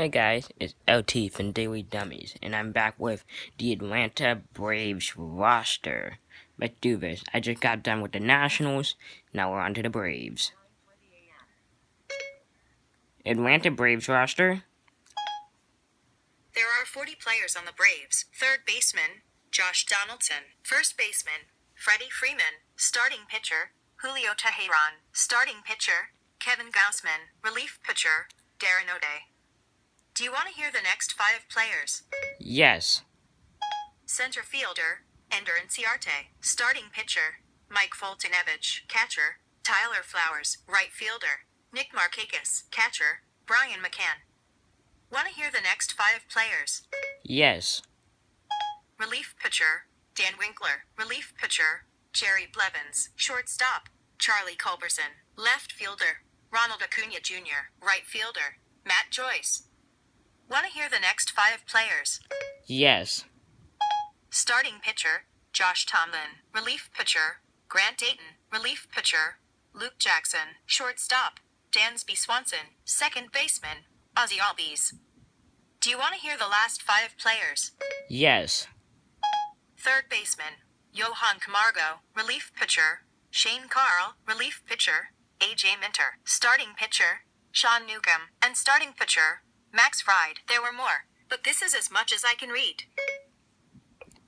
Hey guys, it's LT from Daily Dummies, and I'm back with the Atlanta Braves roster. Let's do this. I just got done with the Nationals, now we're on to the Braves. Atlanta Braves roster. There are 40 players on the Braves. Third baseman, Josh Donaldson. First baseman, Freddie Freeman. Starting pitcher, Julio Teheran. Starting pitcher, Kevin Gausman. Relief pitcher, Darren O'Day. Do you want to hear the next 5 players? Yes. Center fielder, Ender Inciarte. Starting pitcher, Mike Foltynewicz. Catcher, Tyler Flowers. Right fielder, Nick Markakis. Catcher, Brian McCann. Want to hear the next 5 players? Yes. Relief pitcher, Dan Winkler. Relief pitcher, Jerry Blevins. Shortstop, Charlie Culberson. Left fielder, Ronald Acuna Jr. Right fielder, Matt Joyce. Want to hear the next 5 players? Yes. Starting pitcher, Josh Tomlin. Relief pitcher, Grant Dayton. Relief pitcher, Luke Jackson. Shortstop, Dansby Swanson. Second baseman, Ozzy Albies. Do you want to hear the last 5 players? Yes. Third baseman, Johan Camargo. Relief pitcher, Shane Carl. Relief pitcher, AJ Minter. Starting pitcher, Sean Newcomb. And starting pitcher, Max Fried. There were more, but this is as much as I can read.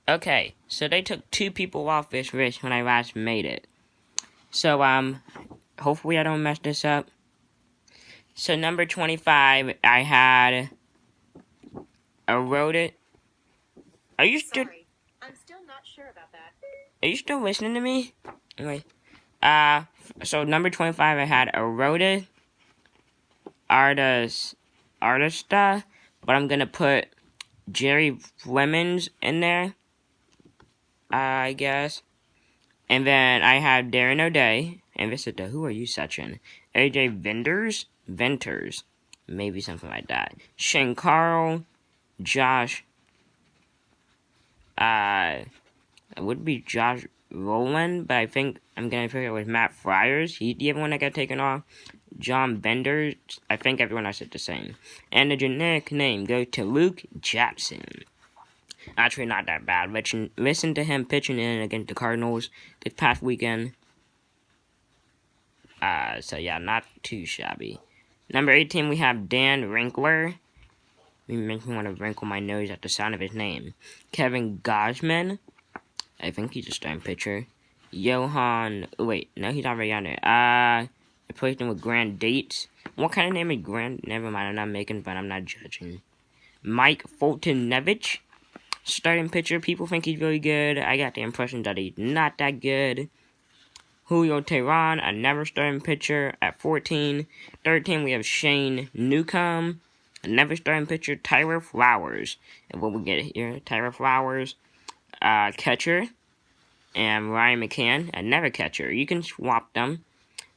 Okay, so they took 2 people off this list when I last made it. So, hopefully I don't mess this up. So, number 25, I had Eroded. Are you still... Sorry, I'm still not sure about that. Are you still listening to me? Anyway, so number 25, I had Eroded Artista, but I'm gonna put Jerry Flemings in there, I guess. And then I have Darren O'Day, and this is the Who Are You section. AJ Venters, maybe something like that. Shane Carl, Josh, it would be Josh Rowland, but I think I'm gonna figure it with Matt Friars. He's the other one that got taken off. John Bender. I think everyone else is the same. And the generic name goes to Luke Jackson. Actually, not that bad. Listen to him pitching in against the Cardinals this past weekend. So yeah, not too shabby. Number 18, we have Dan Winkler. It makes me want to wrinkle my nose at the sound of his name. Kevin Gausman. I think he's a starting pitcher. Johan... Wait, no, he's already on there. I placed him with Grand Dates. What kind of name is Grand? Never mind, I'm not making fun, I'm not judging. Mike Foltynewicz. Starting pitcher. People think he's really good. I got the impression that he's not that good. Julio Teheran, another starting pitcher at 14. 13, we have Shane Newcomb. Another starting pitcher, Tyler Flowers. And what we get here, Tyler Flowers, catcher. And Ryan McCann, another catcher. You can swap them.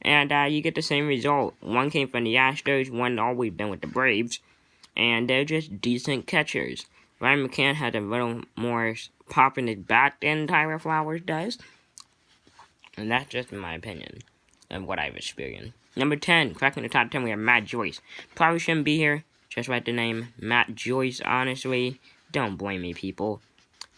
And you get the same result. One came from the Astros, one always been with the Braves. And they're just decent catchers. Ryan McCann has a little more pop in his bat than Tyler Flowers does. And that's just my opinion of what I've experienced. Number 10, cracking the top 10, we have Matt Joyce. Probably shouldn't be here. Just write the name Matt Joyce, honestly. Don't blame me, people.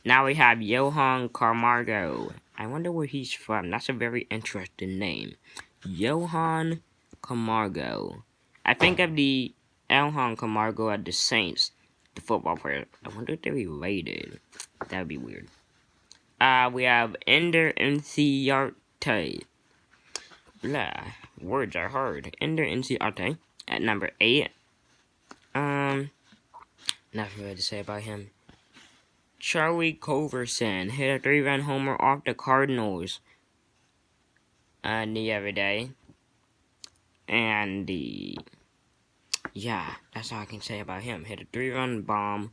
Now we have Johan Camargo. I wonder where he's from. That's a very interesting name. Johan Camargo. I think of the Johan Camargo at the Saints, the football player. I wonder if they're related. That would be weird. We have Ender Inciarte. Blah. Words are hard. Ender Inciarte at number 8. Nothing really to say about him. Charlie Culberson hit a 3-run homer off the Cardinals the other day. And yeah, that's all I can say about him. Hit a 3-run bomb.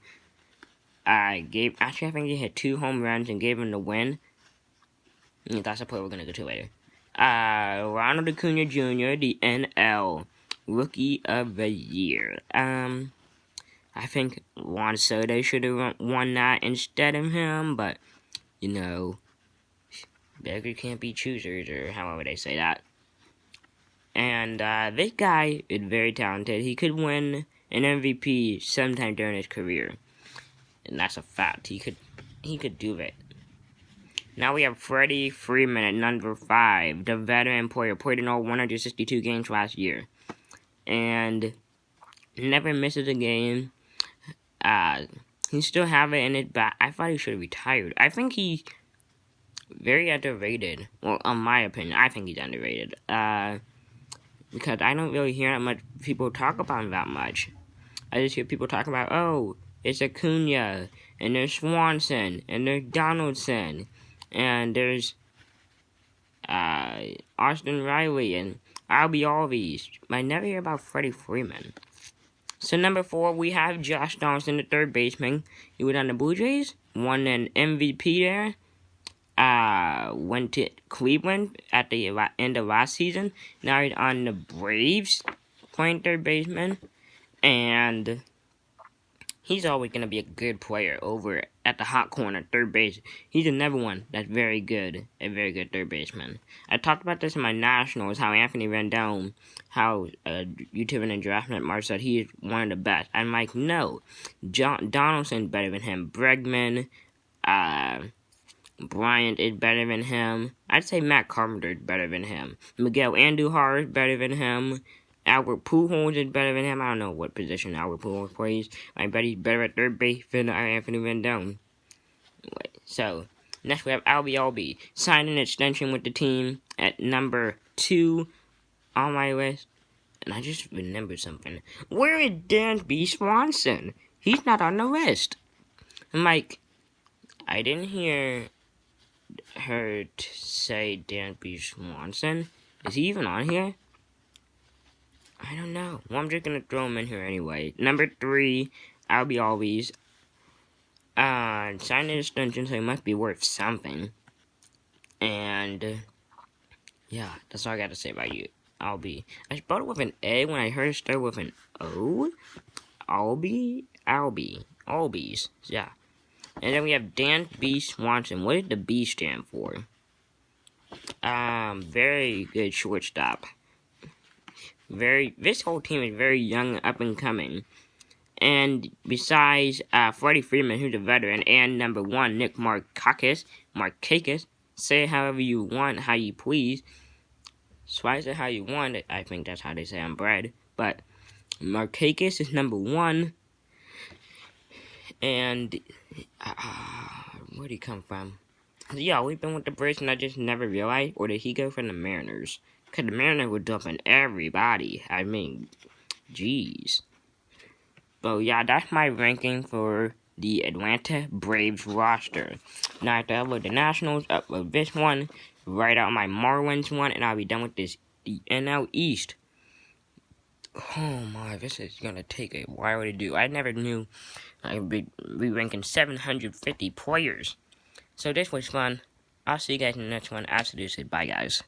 I think he hit 2 home runs and gave him the win. That's a play we're gonna go to later. Ronald Acuna Jr., the NL Rookie of the Year. I think Juan Soto should have won that instead of him, but, you know, beggars can't be choosers, or however they say that. And this guy is very talented. He could win an MVP sometime during his career. And that's a fact. He could do it. Now we have Freddie Freeman at number 5, the veteran player, played in all 162 games last year. And never misses a game. He still have it in his back. I thought he should have retired. I think he's very underrated. Well, in my opinion, I think he's underrated. Because I don't really hear that much people talk about him that much. I just hear people talk about, oh, it's Acuna, and there's Swanson, and there's Donaldson, and there's Austin Riley, and Albie Albies. I never hear about Freddie Freeman. So number 4, we have Josh Donaldson, the third baseman. He was on the Blue Jays, won an MVP there. Went to Cleveland at the end of last season. Now he's on the Braves, playing third baseman. And he's always going to be a good player over at the hot corner, third base. He's another one that's very good, a very good third baseman. I talked about this in my Nationals, how Anthony Rendon, how YouTuber and Draftnet Mark said he's one of the best. I'm like, no, Donaldson's better than him. Bregman, Bryant is better than him. I'd say Matt Carpenter is better than him. Miguel Andujar is better than him. Albert Pujols is better than him. I don't know what position Albert Pujols plays. I bet he's better at third base than Anthony Rendon. So, next we have Albie Albies. Signed an extension with the team at number 2 on my list. And I just remembered something. Where is Dansby Swanson? He's not on the list. I'm like, I didn't hear her say Dansby Swanson. Is he even on here? I don't know. Well, I'm just gonna throw him in here anyway. Number 3, Albie Albies. Signed an extension, so he must be worth something. And yeah, that's all I got to say about you, Albie. I spelled it with an A when I heard it start with an O. Albies. Yeah. And then we have Dansby Swanson. What did the B stand for? Very good shortstop. This whole team is very young, up and coming. And besides Freddie Freeman, who's a veteran, and number 1, Nick Markakis, say it however you want, how you please. So I say how you want it. I think that's how they say I'm bred. But Markakis is number 1. And where'd he come from? Yeah, we've been with the Braves and I just never realized. Or did he go from the Mariners? Because the Mariners were dumping everybody. I mean, jeez. So yeah, that's my ranking for the Atlanta Braves roster. Now I have to upload the Nationals, upload this one, write out my Marlins one, and I'll be done with this the NL East. Oh my, this is gonna take a while to do. I never knew I'd be ranking 750 players. So this was fun. I'll see you guys in the next one. Absolutely. Bye, guys.